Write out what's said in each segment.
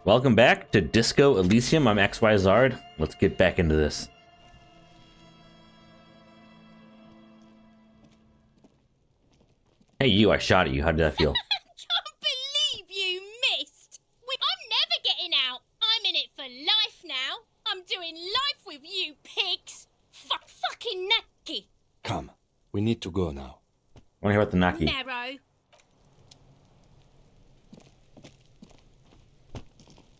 Welcome back to Disco Elysium. I'm XYZard. Let's get back into this. Hey, you, I shot at you. How did that feel? Can't believe you missed! I'm never getting out! I'm in it for life now! I'm doing life with you pigs! Fucking Naki! Come, we need to go now. I want to hear about the Naki. Narrow.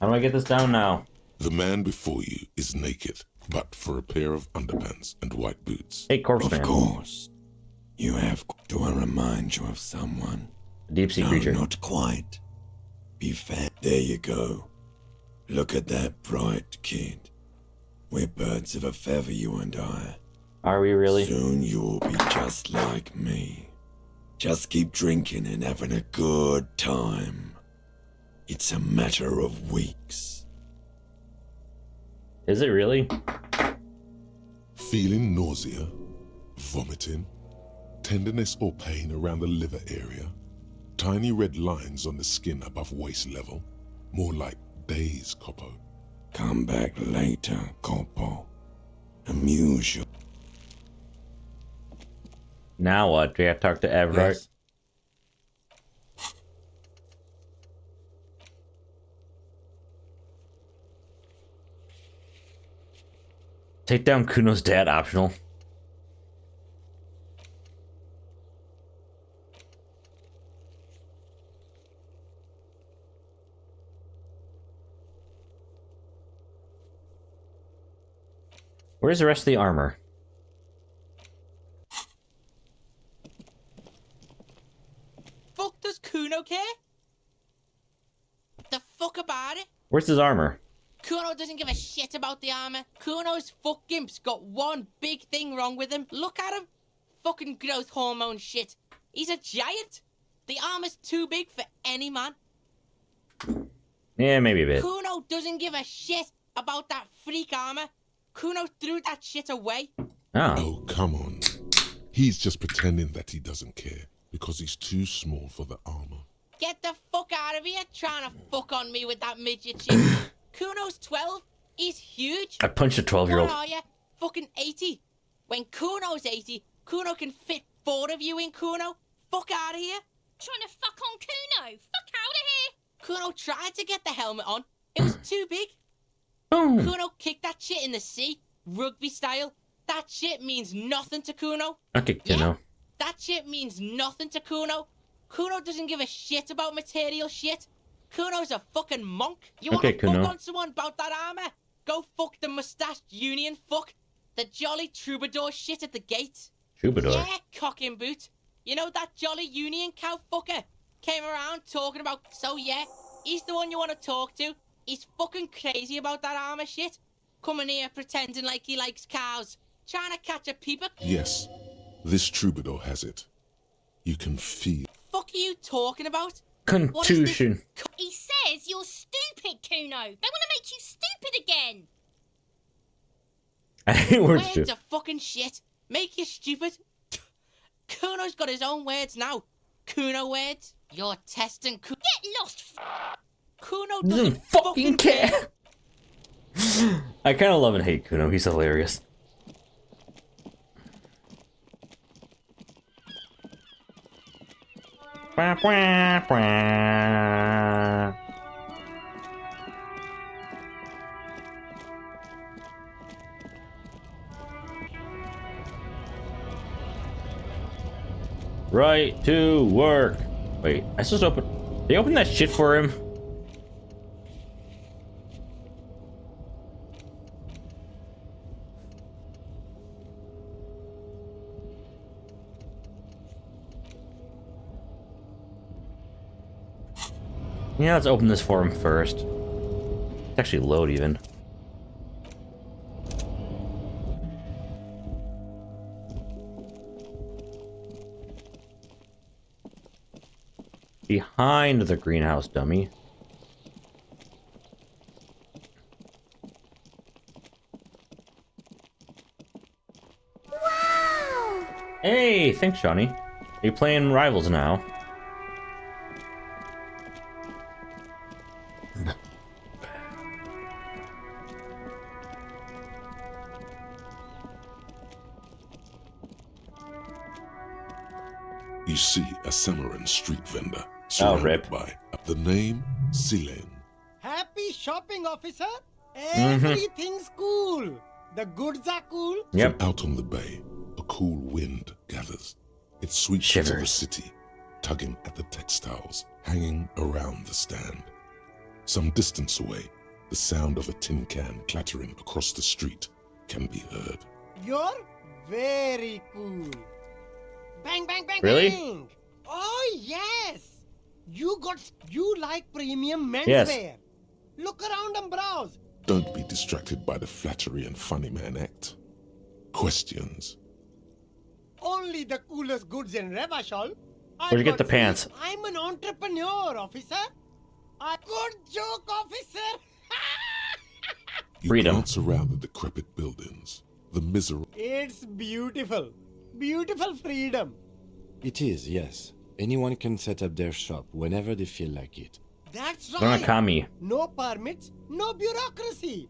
How do I get this down now? The man before you is naked, but for a pair of underpants and white boots. Hey, corpse man. Of course. You have... Do I remind you of someone? A deep sea No, creature. not quite. Be fair. There you go. Look at that bright kid. We're birds of a feather, you and I. Are we really? Soon you will be just like me. Just keep drinking and having a good time. It's a matter of weeks. Is it really? Feeling nausea, vomiting, tenderness or pain around the liver area, tiny red lines on the skin above waist level, more like days, Coppo. Come back later, Corpo. Amuse you. Now what? Do we have to talk to Evrart? Yes. Take down Kuno's dad, optional. Where's the rest of the armor? Fuck does Kuno care? The fuck about it? Where's his armor? Kuno doesn't give a shit about the armor. Kuno's fuck gimp's got one big thing wrong with him. Look at him. Fucking growth hormone shit. He's a giant. The armor's too big for any man. Yeah, maybe a bit. Kuno doesn't give a shit about that freak armor. Kuno threw that shit away. Oh. Oh, come on. He's just pretending that he doesn't care because he's too small for the armor. Get the fuck out of here trying to fuck on me with that midget shit. Kuno's 12. He's huge. I punched a 12-year-old. What are you? Fucking 80. When Kuno's 80, Kuno can fit 4 of you in Kuno. Fuck out of here. Trying to fuck on Kuno! Fuck out of here! Kuno tried to get the helmet on. It was too big. Boom. Kuno kicked that shit in the sea, rugby style. That shit means nothing to Kuno. Okay, Kuno. That shit means nothing to Kuno. Kuno doesn't give a shit about material shit. Kuno's a fucking monk. You Okay, wanna Kuno. fuck on someone about that armor? Go fuck the mustached union fuck. The jolly troubadour shit at the gate. Troubadour. Yeah, cock and boot. You know that jolly union cow fucker? Came around talking about... So yeah, he's the one you want to talk to. He's fucking crazy about that armor shit. Coming here pretending like he likes cows. Trying to catch a peeper. Yes, this troubadour has it. You can feel. Fuck are you talking about? Contusion. He says you're stupid, Kuno! They want to make you stupid again! I hate words Words too. are fucking shit. Make you stupid. Kuno's got his own words now. Kuno words. You're testing Kuno. Get lost, Kuno Doesn't fucking care. I kind of love and hate Kuno. He's hilarious. Wah, wah, wah. Right to work. Wait, I supposed to open. They opened that shit for him. Yeah, let's open this for him first. It's actually load even. Behind the greenhouse, dummy. Wow! Hey, thanks, Johnny. Are you playing Rivals now? You see a Samaran street vendor Oh, surrounded rip. by the name Silen. Happy shopping, officer. Mm-hmm. Everything's cool. The goods are cool. Yep. From out on the bay, a cool wind gathers. It sweeps into the Shivers. city, tugging at the textiles hanging around the stand. Some distance away, the sound of a tin can clattering across the street can be heard. You're very cool. Bang, bang, bang, Really? bang. Oh, yes. You like premium menswear. Yes. Look around and browse. Don't be distracted by the flattery and funny man act. Questions. Only the coolest goods in Revachol. Where'd you get the pants? I'm an entrepreneur, officer. A good joke, officer. You Freedom. glance around the decrepit buildings, the miserable. It's beautiful. Beautiful freedom. It is, yes. Anyone can set up their shop whenever they feel like it. That's They're not right. commie. No permits, no bureaucracy.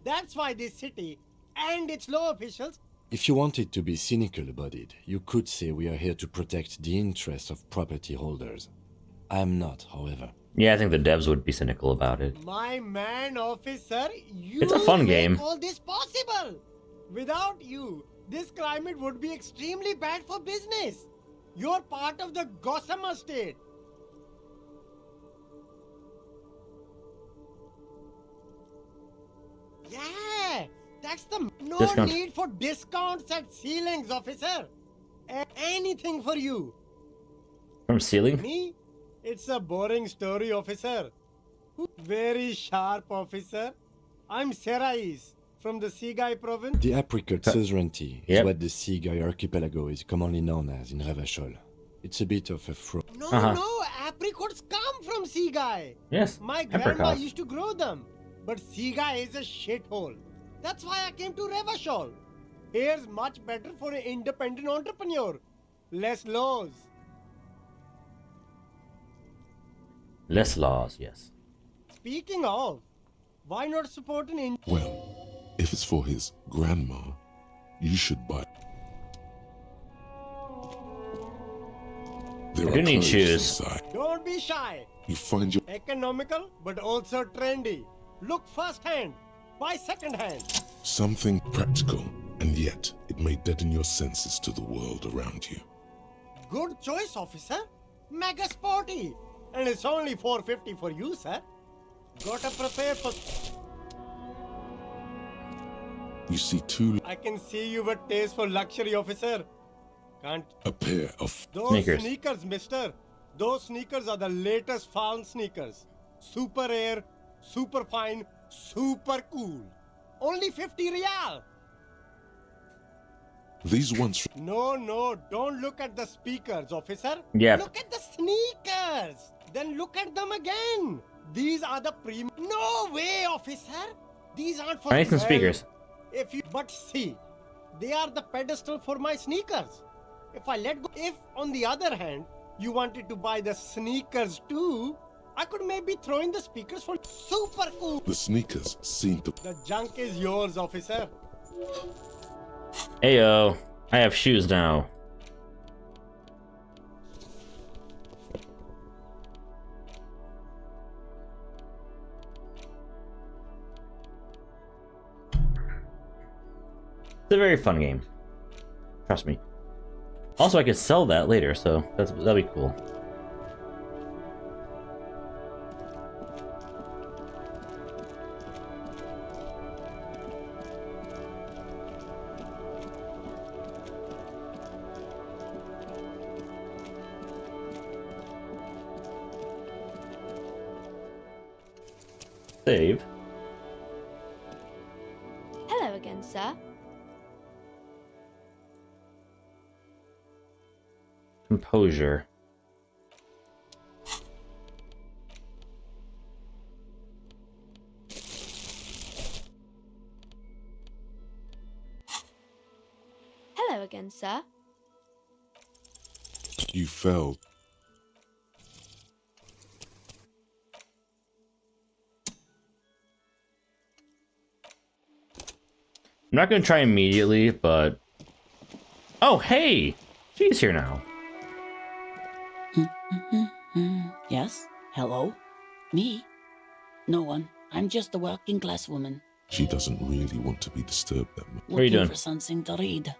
That's why this city and its law officials. If you wanted to be cynical about it, you could say we are here to protect the interests of property holders. I am not, however. Yeah, I think the devs would be cynical about it. My man, officer, you It's a fun make game. all this possible. Without you, this climate would be extremely bad for business. You're part of the Gossamer state. Yeah, that's the no Discount. need for discounts at ceilings, officer. Anything for you. From ceiling? Me? It's a boring story, officer. Very sharp, officer. I'm Serais from the Sigai province. The apricot suzerainty is Yep. what the Sigai archipelago is commonly known as in Revachol. It's a bit of a fraud. No, Uh-huh. no, apricots come from Sigai. Yes. My grandma Apricots. used to grow them. But Sigai is a shithole. That's why I came to Revachol. Here's much better for an independent entrepreneur. Less laws. Less laws, yes. Speaking of, why not support an Well, if it's for his grandma, you should buy. There I are do need clothes shoes. inside. Don't be shy. You find your Economical, but also trendy. Look firsthand. Buy secondhand. something practical, and yet it may deaden your senses to the world around you. Good choice, officer. Mega sporty. And it's only $4.50 for you, sir. Gotta prepare for... You see I can see you with taste for luxury, officer. Can't... a pair of Those Sneakers. sneakers, mister. Those sneakers are the latest found sneakers. Super rare, super fine, super cool. Only 50 real. these ones. No, don't look at the speakers, officer. Yep. Look at the sneakers. Then look at them again. These are the premium. No way, officer. These aren't for I need some sale. speakers. But see, they are the pedestal for my sneakers. If I let go, if on the other hand, you wanted to buy the sneakers too, I could maybe throw in the speakers for super cool. The sneakers seem to. The junk is yours, officer. Ayo, I have shoes now. It's a very fun game. Trust me. Also, I could sell that later, so that'll be cool. Save. Hello again, sir. Composure. Hello again, sir. You fell. I'm not gonna try immediately, but... Oh, hey! She's here now. Yes? Hello? Me? No one. I'm just a working class woman. She doesn't really want to be disturbed that much. What are you Looking doing? for something to read.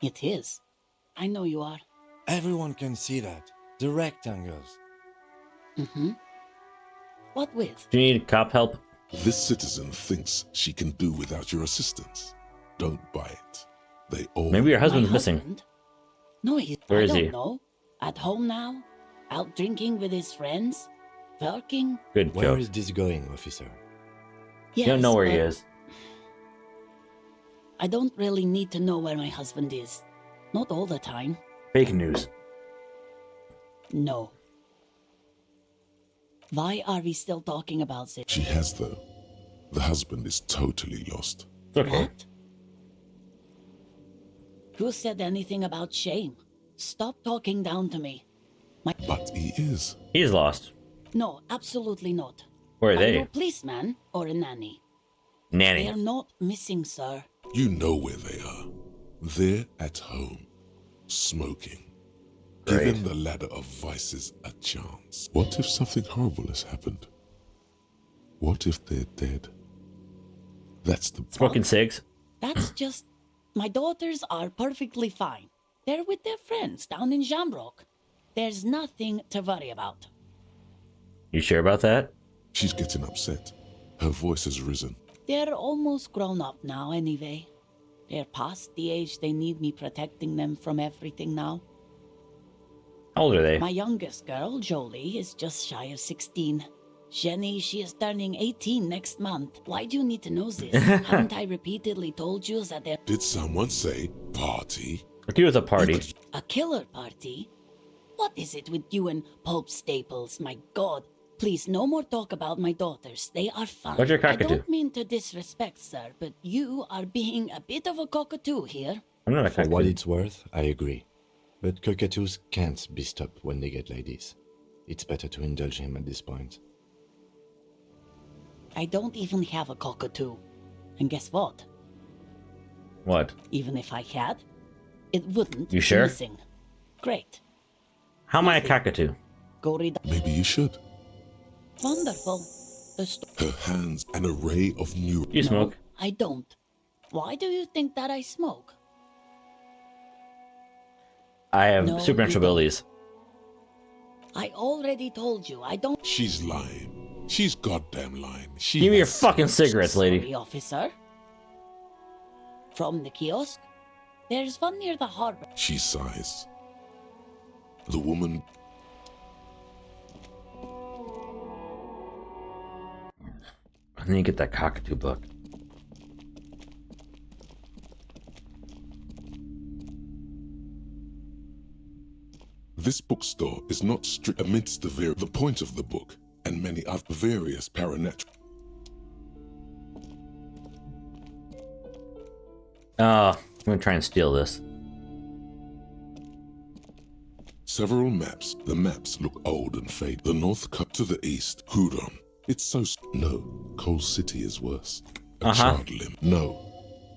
It is. I know you are. Everyone can see that. The rectangles. Mm-hmm. What with? Do you need cop help? This citizen thinks she can do without your assistance. Don't buy it. They all... Maybe your husband's My missing. husband? No, Where I is don't he? know. At home now? Out drinking with his friends? Working? Good Where joke. is this going, officer? You don't know where he but is. I don't really need to know where my husband is. Not all the time. Fake news. No. Why are we still talking about this? She has, though. The husband is totally lost. It's okay. What? Who said anything about shame? Stop talking down to me. But he is. He's lost. No, absolutely not. Where are Are you a they? policeman or a nanny? They are Nanny. not missing, sir. You know where they are. They're at home, smoking. Great. Giving the ladder of vices a chance. What if something horrible has happened? What if they're dead? That's the Smoking cigs. That's just... My daughters are perfectly fine. They're with their friends down in Shamrock. There's nothing to worry about. You sure about that? She's getting upset. Her voice has risen. They're almost grown up now anyway. They're past the age they need me protecting them from everything now. How old are they? My youngest girl, Jolie, is just shy of 16. Jenny, she is turning 18 next month. Why do you need to know this? Haven't I repeatedly told you that they're Did someone say party? It was a party. a killer party? What is it with you and Pulp Staples? My God. Please, no more talk about my daughters. They are fine. What's your I cockatoo? don't mean to disrespect, sir, but you are being a bit of a cockatoo here. I'm not a For what cockatoo. it's worth, I agree. But cockatoos can't be stopped when they get ladies. It's better to indulge him at this point. I don't even have a cockatoo. And guess what? What? Even if I had, it wouldn't You be sure? missing. Great. How am I a cockatoo? Go read. Maybe you should. Wonderful. Her hands, an array of new... You smoke? No, I don't. Why do you think that I smoke? I have No, supernatural you don't. abilities. I already told you I don't. She's lying. She's goddamn lying. She Give me your has fucking so much- cigarettes, lady. Sorry, officer. From the kiosk? There's one near the harbor. She sighs. The woman... I need to get that cockatoo book. This bookstore is not strict amidst the point of the book and many other various paranatural... I'm gonna try and steal this. Several maps. The maps look old and faded. The north cut to the east. Hudon. It's so... No. Coal City is worse. A charred limb. No.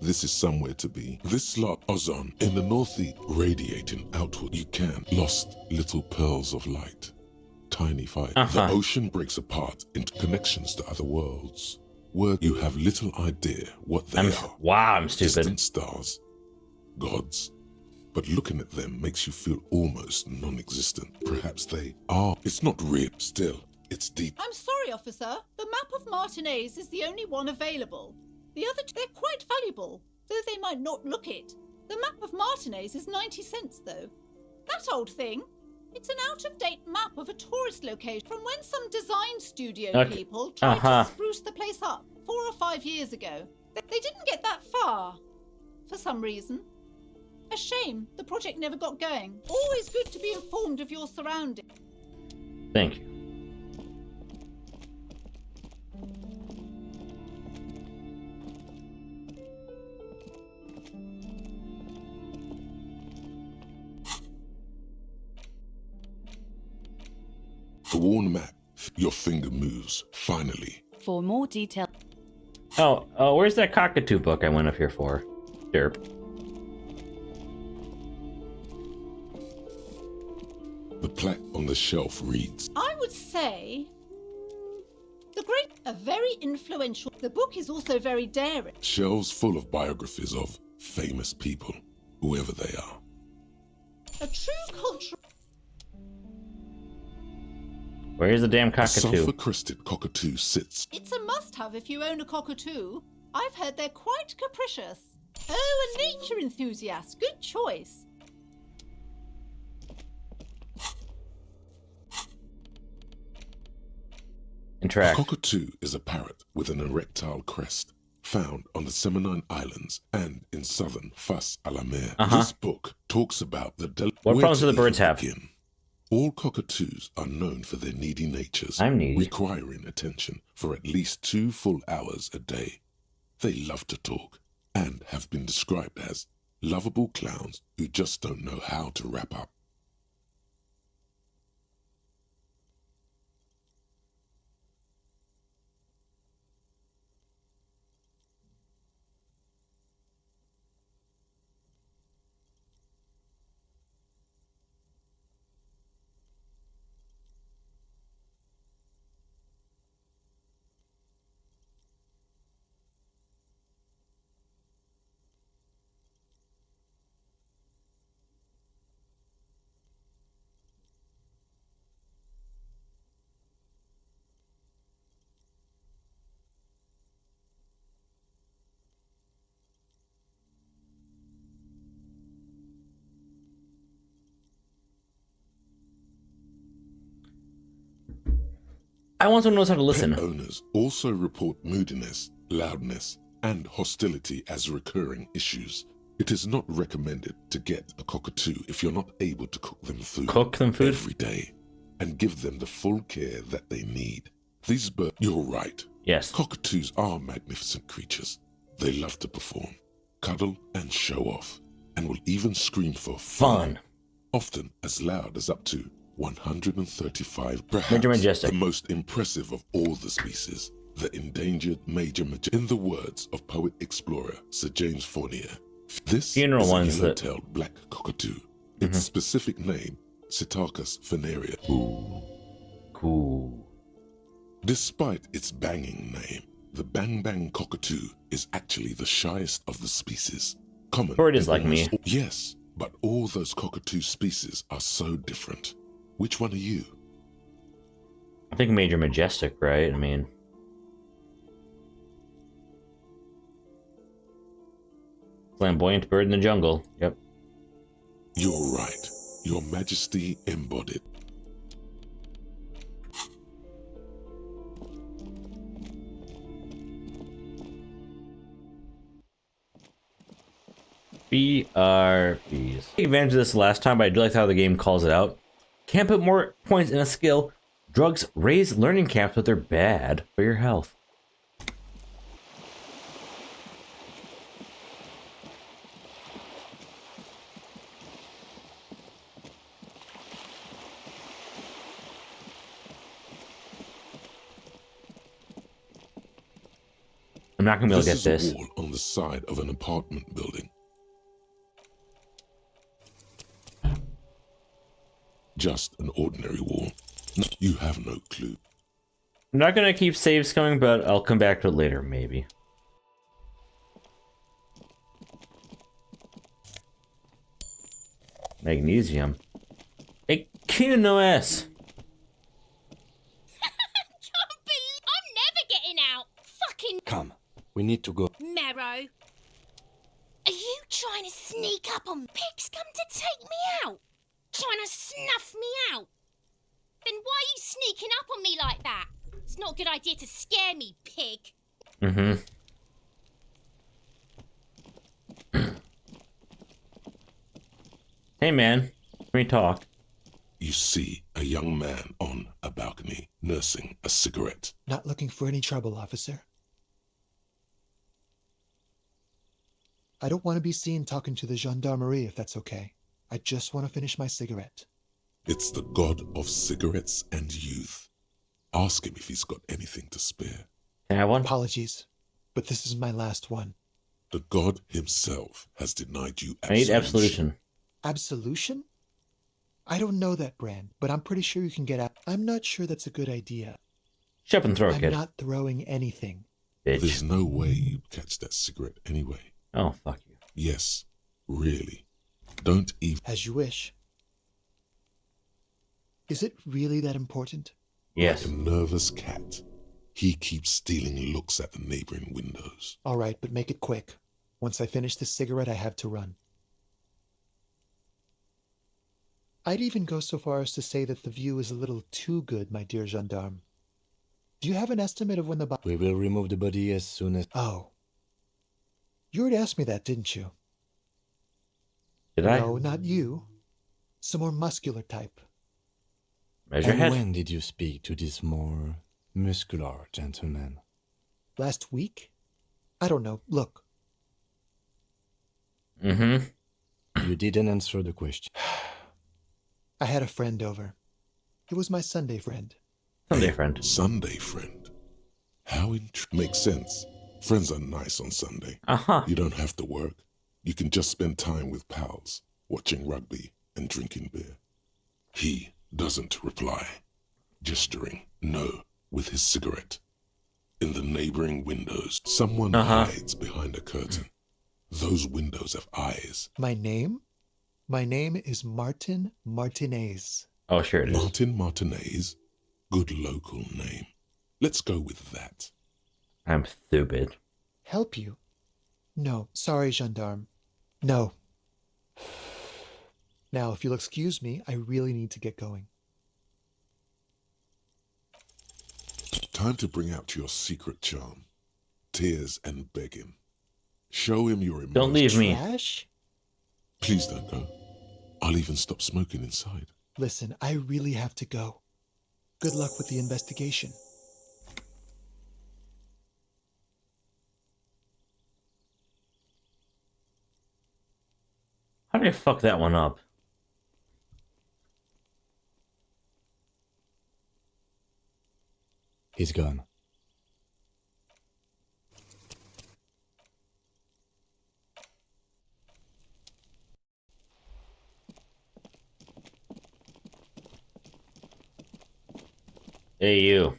This is somewhere to be. This slot, Ozon, in the northeast, radiating outward. You can. Lost little pearls of light. Tiny fire. The ocean breaks apart into connections to other worlds. Where you have little idea what they are. Wow, I'm stupid. Distant stars. Gods. But looking at them makes you feel almost non-existent. Perhaps they are. It's not real. Still, it's deep. I'm sorry, officer. The map of Martinez is the only one available. The other two, they're quite valuable, though they might not look it. The map of Martinez is 90 cents, though. That old thing, it's an out-of-date map of a tourist location from when some design studio people tried to spruce the place up 4 or 5 years ago. They didn't get that far, for some reason. A shame the project never got going. Always good to be informed of your surroundings. Thank you. The worn map. Your finger moves. Finally. For more detail. Oh, where's that cockatoo book I went up here for? Derp. plaque on the shelf reads, I would say a very influential. The book is also very daring. shelves full of biographies of famous people, whoever they are. A true cultural. Where's the damn A cockatoo? sulphur-crested cockatoo sits. It's a must-have if you own a cockatoo. I've heard they're quite capricious. Oh, a nature enthusiast. Good choice. A Interact. cockatoo is a parrot with an erectile crest, found on the Seminine Islands and in southern Fas a la Mer. This book talks about the What problems do the birds have? Begin. All cockatoos are known for their needy natures, I'm needy. requiring attention for at least 2 full hours a day. They love to talk and have been described as lovable clowns who just don't know how to wrap up. I want someone who knows how to listen. Pet owners also report moodiness, loudness, and hostility as recurring issues. It is not recommended to get a cockatoo if you're not able to cook them food, every day and give them the full care that they need. These birds, you're right. Yes. Cockatoos are magnificent creatures. They love to perform, cuddle, and show off, and will even scream for fun. Often as loud as up to 135, perhaps Major Majestic. the most impressive of all the species, the endangered Major Majestic. In the words of poet-explorer Sir James Fournier, this Funeral is a ones that- yellow-tailed black cockatoo. Its specific name, Psittacus venerea. Cool. Despite its banging name, the bang bang cockatoo is actually the shyest of the species. Common. Or it is in like me. almost all- Yes, but all those cockatoo species are so different. Which one are you? I think Major Majestic, right? I mean, flamboyant bird in the jungle. Yep. You're right. Your Majesty embodied. BRBs. Take advantage of this last time, but I do like how the game calls it out. Can't put more points in a skill. Drugs raise learning caps, but they're bad for your health. I'm not gonna be able to get This is this. a wall on the side of an apartment building. Just an ordinary wall. No, you have no clue. I'm not gonna keep saves coming, but I'll come back to it later, maybe. Magnesium. Echinoes. I'm never getting out. Fucking Come, we need to go. Marrow. Are you trying to sneak up on pigs come to take me out? Trying to snuff me out? Then why are you sneaking up on me like that? It's not a good idea to scare me, pig. Mm-hmm. Hey man, can we talk? You see a young man on a balcony nursing a cigarette. Not looking for any trouble, officer. I don't want to be seen talking to the gendarmerie, if that's okay. I just want to finish my cigarette. It's the god of cigarettes and youth. Ask him if he's got anything to spare. Can I have one? Apologies, but this is my last one. The god himself has denied you I need absolution. Absolution? I don't know that brand, but I'm pretty sure you can get out. I'm not sure that's a good idea. Shut up and throw, I'm kid. not throwing anything. Bitch. There's no way you'd catch that cigarette anyway. Oh, fuck you. Yes, really. Don't even. As you wish. Is it really that important? Yes. Like a nervous cat, he keeps stealing looks at the neighboring windows. All right, but make it quick. Once I finish this cigarette, I have to run. I'd even go so far as to say that the view is a little too good, my dear gendarme. Do you have an estimate of when the We will remove the body as soon as... Oh. You already asked me that, didn't you? Did I? No, not you. Some more muscular type. Measure And head. when did you speak to this more muscular gentleman? Last week? I don't know. Look. Mm-hmm. You didn't answer the question. I had a friend over. It was my Sunday friend. Sunday friend. Sunday friend. How makes sense. Friends are nice on Sunday. Uh-huh. You don't have to work. You can just spend time with pals, watching rugby and drinking beer. He doesn't reply, gesturing no with his cigarette. In the neighboring windows, someone hides behind a curtain. Those windows have eyes. My name? My name is Martin Martinez. Oh, sure it is. Martin Martinez? Good local name. Let's go with that. I'm stupid. Help you? No, sorry, gendarme. No. Now, if you'll excuse me, I really need to get going. Time to bring out your secret charm. Tears and begging. Show him your emotions. Don't leave me. Trash? Please don't go. I'll even stop smoking inside. Listen, I really have to go. Good luck with the investigation. How did I fuck that one up? He's gone. Hey, you.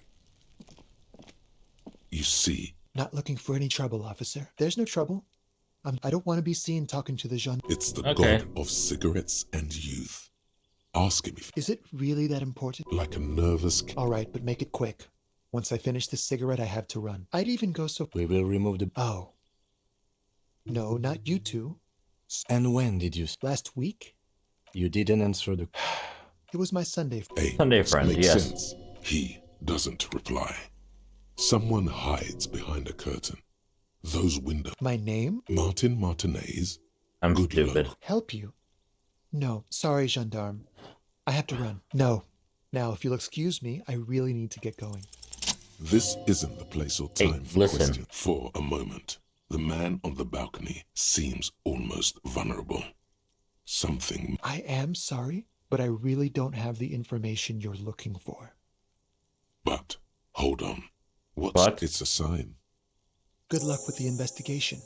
You see, Not looking for any trouble, officer. There's no trouble. I don't want to be seen talking to the gendarme. it's the Okay. god of cigarettes and youth. Ask him if, Is it really that important? like a nervous cat. All right, but make it quick. Once I finish this cigarette, I have to run. I'd even go so... We will remove the... Oh. No, not you two. And when did you... Last week? You didn't answer the... It was my Sunday. Hey, Sunday friend, makes yes. sense. He doesn't reply. Someone hides behind a curtain. Those windows. My name? Martin Martinez. I'm Good stupid. luck. Help you? No, sorry, gendarme. I have to run. No. Now, if you'll excuse me, I really need to get going. This isn't the place or Hey, time for listen. questions. For a moment, the man on the balcony seems almost vulnerable. Something. I am sorry, but I really don't have the information you're looking for. But hold on. What's But? It's a sign. Good luck with the investigation.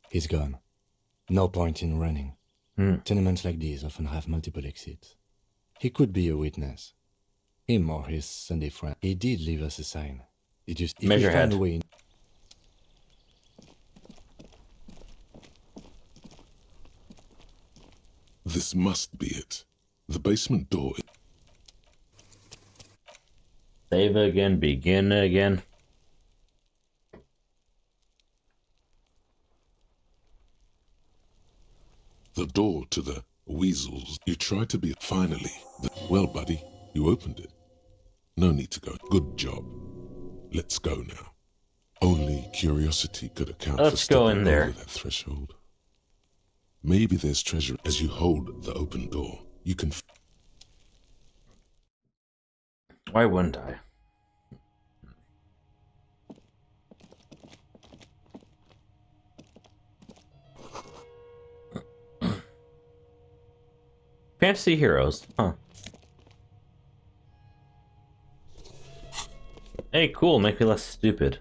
He's gone. No point in running. Tenements like these often have multiple exits. He could be a witness. Him or his Sunday friend. He did leave us a sign. It just... If we Measure find head. a way... This must be it. The basement door. Save again, begin again. The door to the weasels. You tried to be. Finally. Well, buddy, you opened it. No need to go. Good job. Let's go now. Only curiosity could account Let's for go stepping in there. over that threshold. Maybe there's treasure. As you hold the open door, you can. Why wouldn't I? Fantasy heroes, huh? Hey, cool. Make me less stupid.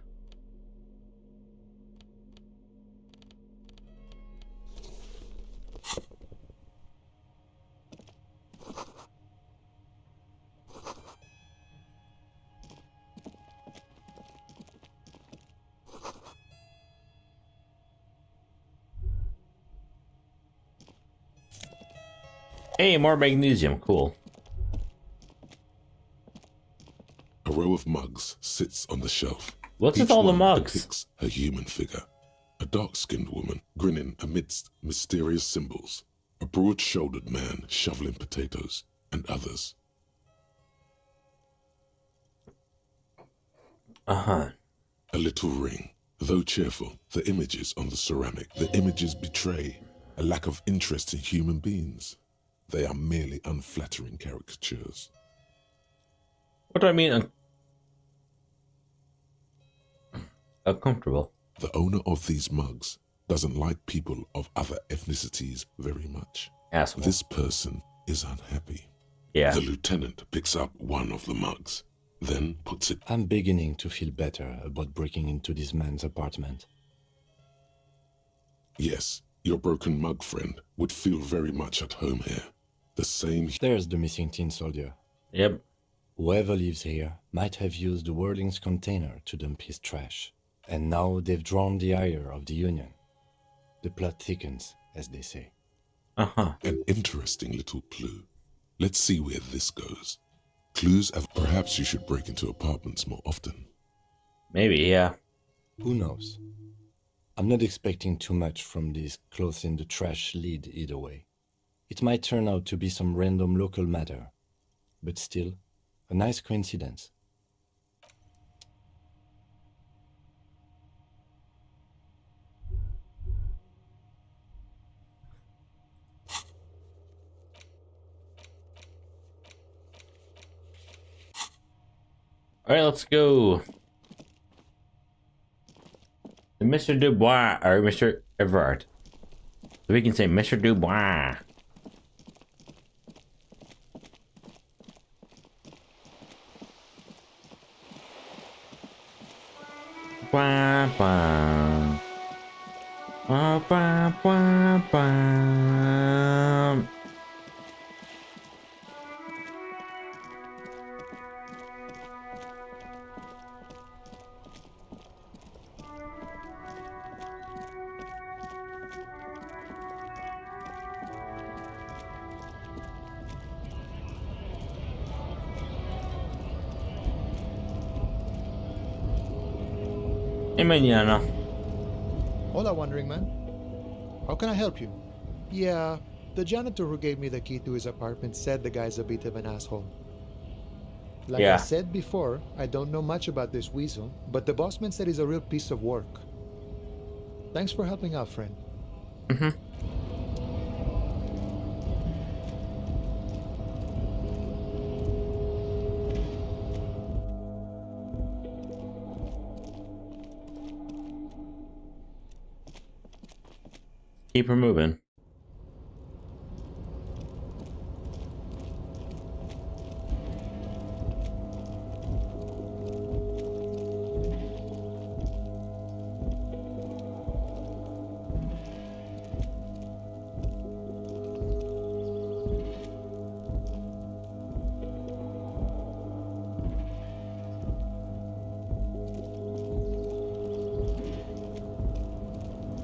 Hey, more magnesium. Cool. A row of mugs sits on the shelf. What's Each with all the one mugs? depicts a human figure. A dark-skinned woman grinning amidst mysterious symbols. A broad-shouldered man shoveling potatoes, and others. Uh-huh. A little ring. Though cheerful, the images on the ceramic, the images betray a lack of interest in human beings. They are merely unflattering caricatures. What do I mean? Uncomfortable. The owner of these mugs doesn't like people of other ethnicities very much. Asshole. This person is unhappy. Yeah. The lieutenant picks up one of the mugs, then puts it. I'm beginning to feel better about breaking into this man's apartment. Yes, your broken mug friend would feel very much at home here. The same. There's the missing tin soldier. Yep. Whoever lives here might have used the Whirling's container to dump his trash. And now they've drawn the ire of the Union. The plot thickens, as they say. Uh-huh. An interesting little clue. Let's see where this goes. Clues of perhaps you should break into apartments more often. Maybe, yeah. Who knows? I'm not expecting too much from this clothes in the trash lead either way. It might turn out to be some random local matter, but still, a nice coincidence. Alright, let's go. Mr. Dubois, or Mr. Evrart. So we can say Mr. Dubois. Wah, wah. Wah, wah, wah, wah. Hey, mañana. Hola, Wandering Man. How can I help you? Yeah, the janitor who gave me the key to his apartment said the guy's a bit of an asshole. Like Yeah. I said before, I don't know much about this weasel, but the bossman said he's a real piece of work. Thanks for helping out, friend. Mm-hmm. Keep her moving.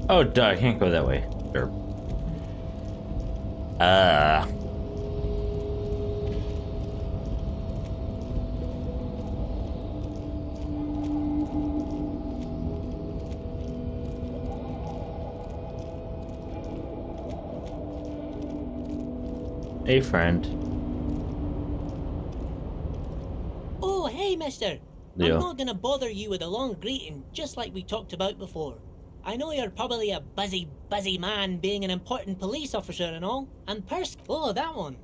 Oh, duh, I can't go that way. Sure. Hey, friend. Oh, hey, mister. Yeah. I'm not gonna bother you with a long greeting, just like we talked about before. I know you're probably a busy man being an important police officer and all, and oh, that one.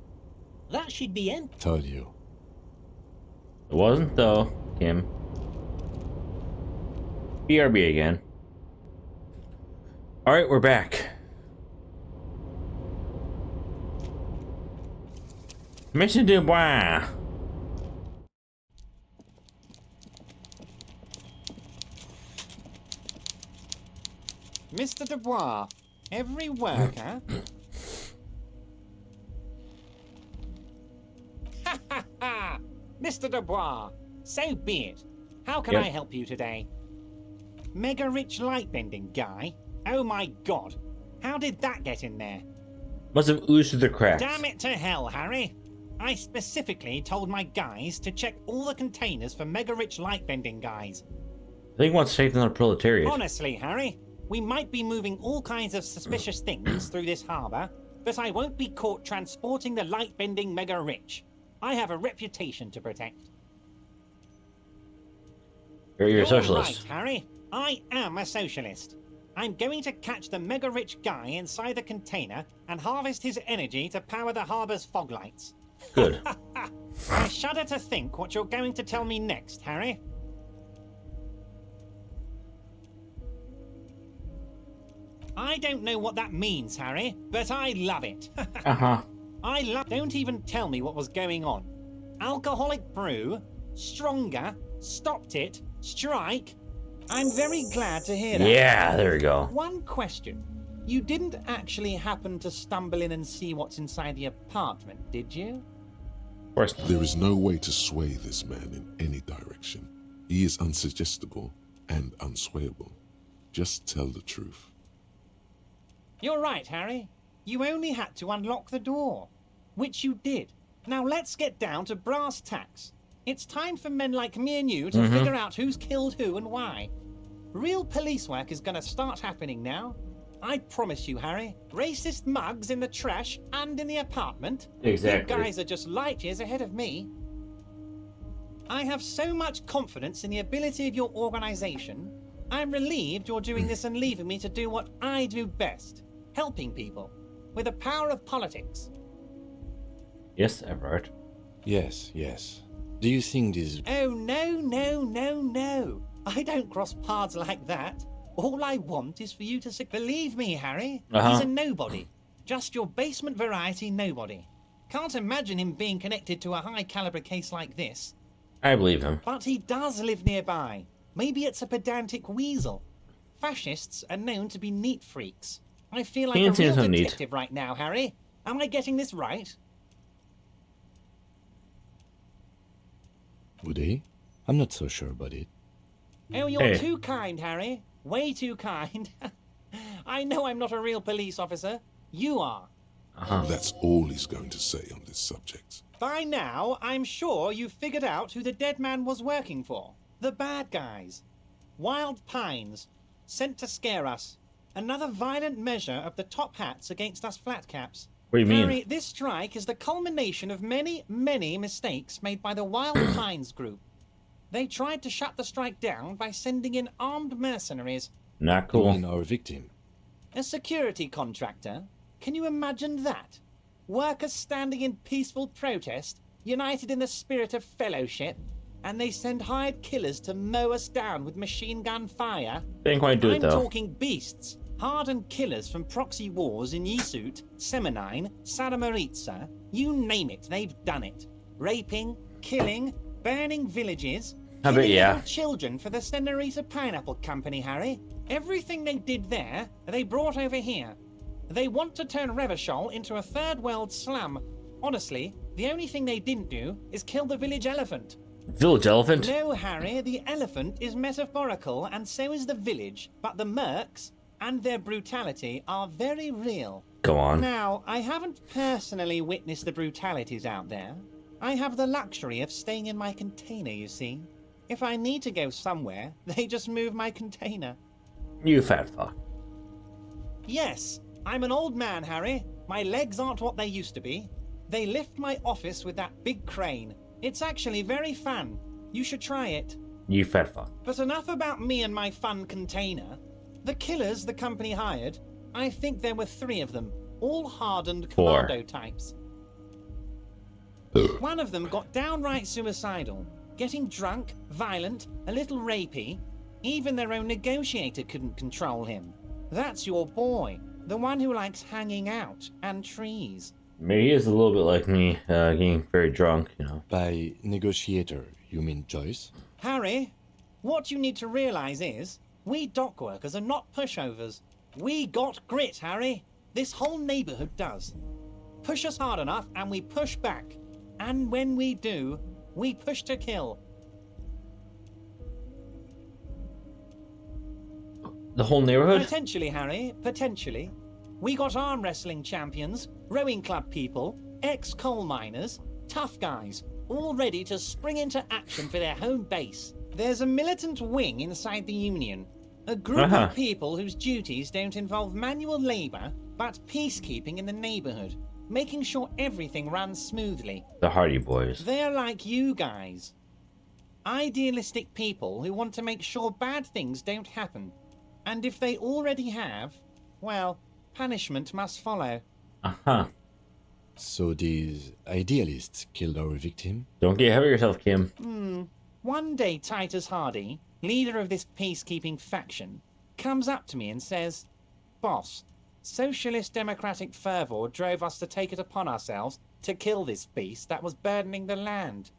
That should be in. Told you. It wasn't, though, Kim. BRB again. Alright, we're back. Mission Dubois. Mr. Dubois, every worker... Ha ha ha! Mr. Dubois, so be it. How can I help you today? Mega rich light bending guy? Oh my god. How did that get in there? Must have oozed through the cracks. Damn it to hell, Harry. I specifically told my guys to check all the containers for mega rich light bending guys. I think he wants to take down the proletariat. Honestly, Harry, we might be moving all kinds of suspicious things through this harbour, but I won't be caught transporting the light bending mega rich. I have a reputation to protect. You're a socialist. Right, Harry. I am a socialist. I'm going to catch the mega rich guy inside the container and harvest his energy to power the harbour's fog lights. Good. I shudder to think what you're going to tell me next, Harry. I don't know what that means, Harry, but I love it. Don't even tell me what was going on. Alcoholic brew, stronger, stopped it, strike. I'm very glad to hear that. Yeah, there we go. One question. You didn't actually happen to stumble in and see what's inside the apartment, did you? Of course not. There is no way to sway this man in any direction. He is unsuggestible and unswayable. Just tell the truth. You're right, Harry. You only had to unlock the door, which you did. Now let's get down to brass tacks. It's time for men like me and you to figure out who's killed who and why. Real police work is going to start happening now. I promise you, Harry. Racist mugs in the trash and in the apartment. Exactly. You guys are just light years ahead of me. I have so much confidence in the ability of your organization. I'm relieved you're doing this and leaving me to do what I do best. Helping people. With the power of politics. Yes, Evrart. Yes, yes. Do you think this... Oh, no. I don't cross paths like that. All I want is for you to... Believe me, Harry. He's a nobody. Just your basement variety nobody. Can't imagine him being connected to a high-caliber case like this. I believe him. But he does live nearby. Maybe it's a pedantic weasel. Fascists are known to be neat freaks. I feel like a real detective right now, Harry. Am I getting this right? Would he? I'm not so sure about it. Oh, you're too kind, Harry. Way too kind. I know I'm not a real police officer. You are. That's all he's going to say on this subject. By now, I'm sure you've figured out who the dead man was working for. The bad guys. Wild Pines. Sent to scare us. Another violent measure of the top hats against us flatcaps. What do you mean? Harry, this strike is the culmination of many, many mistakes made by the Wild Pines group. They tried to shut the strike down by sending in armed mercenaries. Not cool. You mean our victim? A security contractor? Can you imagine that? Workers standing in peaceful protest, united in the spirit of fellowship, and they send hired killers to mow us down with machine gun fire? They didn't quite do it, though. I'm talking beasts. Hardened killers from proxy wars in Yesut, Semenine, Saramaritsa, you name it, they've done it. Raping, killing, burning villages, killing little children for the Senorita Pineapple Company, Harry. Everything they did there, they brought over here. They want to turn Revachol into a third world slum. Honestly, the only thing they didn't do is kill the village elephant. Village elephant? No, Harry, the elephant is metaphorical and so is the village, but the mercs and their brutality are very real. Go on. Now, I haven't personally witnessed the brutalities out there. I have the luxury of staying in my container, you see. If I need to go somewhere, they just move my container. You fat fuck. Yes, I'm an old man, Harry. My legs aren't what they used to be. They lift my office with that big crane. It's actually very fun. You should try it. You fat fuck. But enough about me and my fun container. The killers the company hired, I think there were 3 of them, all hardened commando types. One of them got downright suicidal, getting drunk, violent, a little rapey. Even their own negotiator couldn't control him. That's your boy, the one who likes hanging out and trees. Maybe he is a little bit like me, getting very drunk, you know. By negotiator, you mean Joyce? Harry, what you need to realize is, we dock workers are not pushovers. We got grit, Harry. This whole neighborhood does. Push us hard enough and we push back. And when we do, we push to kill. The whole neighborhood? Potentially, Harry, potentially. We got arm wrestling champions, rowing club people, ex-coal miners, tough guys, all ready to spring into action for their home base. There's a militant wing inside the Union. A group of people whose duties don't involve manual labor, but peacekeeping in the neighborhood, making sure everything runs smoothly. The Hardy Boys. They're like you guys. Idealistic people who want to make sure bad things don't happen. And if they already have, well, punishment must follow. Uh-huh. So these idealists killed our victim? Don't get ahead of yourself, Kim. One day Titus Hardy, leader of this peacekeeping faction, comes up to me and says, "Boss, socialist democratic fervor drove us to take it upon ourselves to kill this beast that was burdening the land."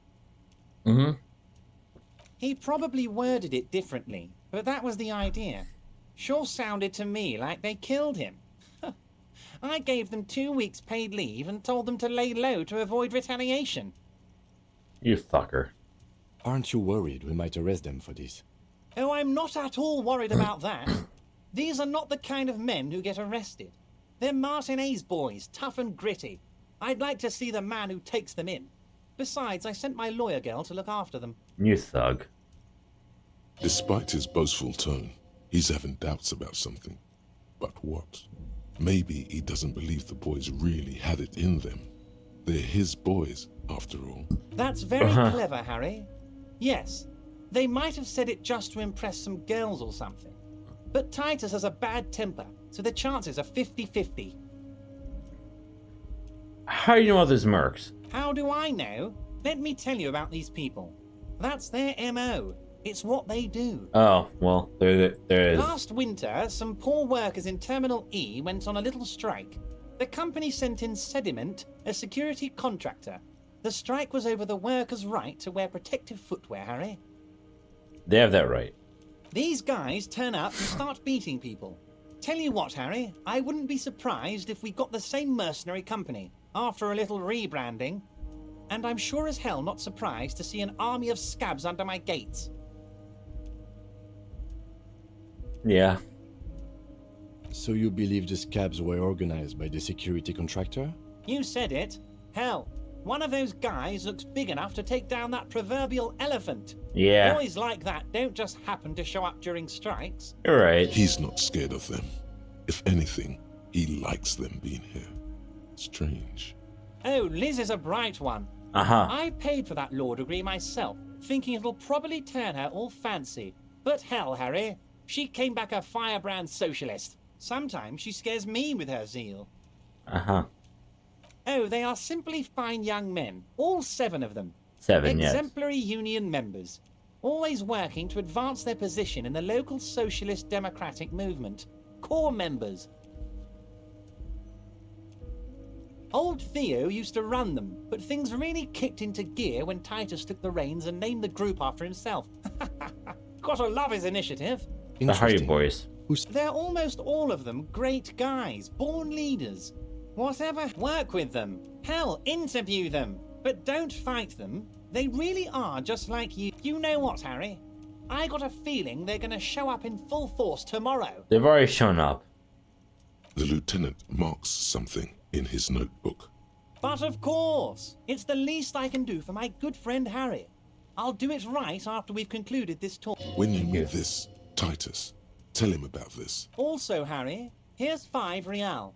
Mm-hmm. He probably worded it differently, but that was the idea. Sure sounded to me like they killed him. I gave them 2 weeks paid leave and told them to lay low to avoid retaliation. You fucker. Aren't you worried we might arrest them for this? Oh, I'm not at all worried about that. These are not the kind of men who get arrested. They're Martinez boys, tough and gritty. I'd like to see the man who takes them in. Besides, I sent my lawyer girl to look after them. You thug. Despite his boastful tone, he's having doubts about something. But what? Maybe he doesn't believe the boys really had it in them. They're his boys, after all. That's very clever, Harry. Yes, they might have said it just to impress some girls or something. But Titus has a bad temper, so the chances are 50-50. How do you know about these mercs? How do I know? Let me tell you about these people. That's their MO. It's what they do. Oh, well, there is. Last winter, some poor workers in Terminal E went on a little strike. The company sent in Sediment, a security contractor. The strike was over the workers' right to wear protective footwear, Harry. They have that right. These guys turn up and start beating people. Tell you what, Harry, I wouldn't be surprised if we got the same mercenary company after a little rebranding. And I'm sure as hell not surprised to see an army of scabs under my gates. Yeah. So you believe the scabs were organized by the security contractor? You said it. Hell, one of those guys looks big enough to take down that proverbial elephant. Yeah. Boys like that don't just happen to show up during strikes. You're right. He's not scared of them. If anything, he likes them being here. Strange. Oh, Liz is a bright one. I paid for that law degree myself, thinking it'll probably turn her all fancy. But hell, Harry, she came back a firebrand socialist. Sometimes she scares me with her zeal. Oh, they are simply fine young men, all 7 of them. 7, yes. Exemplary union members, always working to advance their position in the local socialist democratic movement. Core members. Old Theo used to run them, but things really kicked into gear when Titus took the reins and named the group after himself. Gotta love his initiative. The Hardy Boys. They're almost all of them great guys, born leaders. Whatever, work with them. Hell, interview them. But don't fight them. They really are just like you. You know what, Harry? I got a feeling they're gonna show up in full force tomorrow. They've already shown up. The lieutenant marks something in his notebook. But of course, it's the least I can do for my good friend Harry. I'll do it right after we've concluded this talk. When you meet this Titus, tell him about this. Also, Harry, here's 5 real.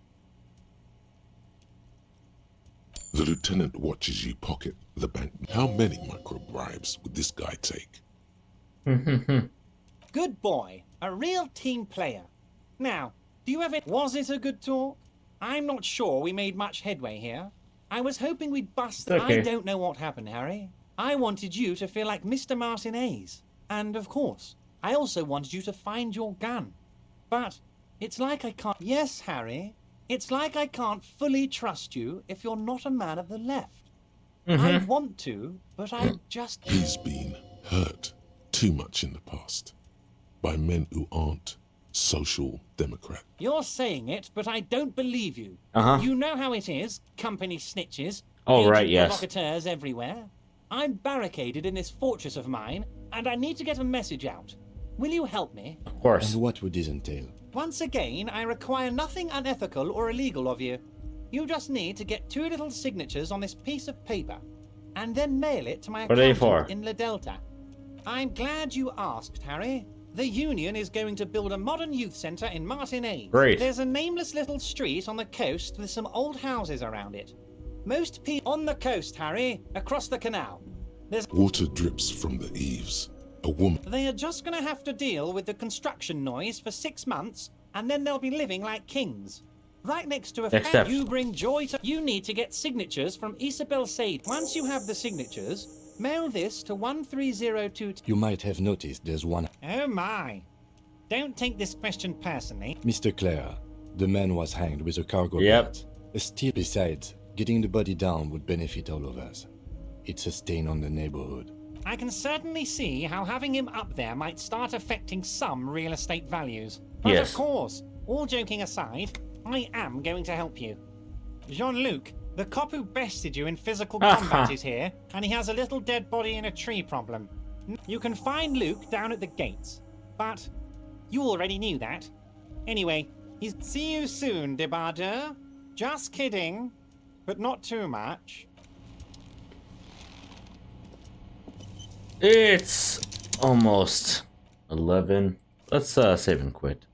The lieutenant watches you pocket the bank. How many micro bribes would this guy take? Good boy, a real team player. Now, do you have it? Was it a good talk? I'm not sure we made much headway here. I was hoping we'd bust. Okay. I don't know what happened, Harry. I wanted you to feel like Mr. Martinez. And of course, I also wanted you to find your gun. But it's like I can't. Yes, Harry. It's like I can't fully trust you if you're not a man of the left. I want to, but I just... He's been hurt too much in the past by men who aren't social democrat. You're saying it, but I don't believe you. You know how it is, company snitches. Oh, agent right, yes. Provocateurs everywhere. I'm barricaded in this fortress of mine, and I need to get a message out. Will you help me? Of course. And what would this entail? Once again, I require nothing unethical or illegal of you. You just need to get 2 little signatures on this piece of paper, and then mail it to my What are they accountant for? in La Delta. I'm glad you asked, Harry. The Union is going to build a modern youth centre in Martinez. Great. There's a nameless little street on the coast with some old houses around it. Most people on the coast, Harry, across the canal. There's Water drips from the eaves. A woman. They are just going to have to deal with the construction noise for 6 months, and then they'll be living like kings. Right next to a Except- You bring joy to... You need to get signatures from Isabel Sade. Once you have the signatures, mail this to 1302... You might have noticed there's one. Oh my. Don't take this question personally. Mr. Clare, the man was hanged with a cargo Yep. belt. Still, besides, getting the body down would benefit all of us. It's a stain on the neighborhood. I can certainly see how having him up there might start affecting some real estate values. But Yes. of course, all joking aside, I am going to help you. Jean-Luc, the cop who bested you in physical combat is here, and he has a little dead body in a tree problem. You can find Luke down at the gates, but you already knew that. Anyway, see you soon, Debardeur. Just kidding, but not too much. It's almost 11. Let's save and quit.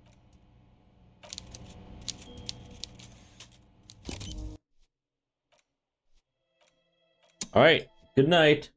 All right. Good night.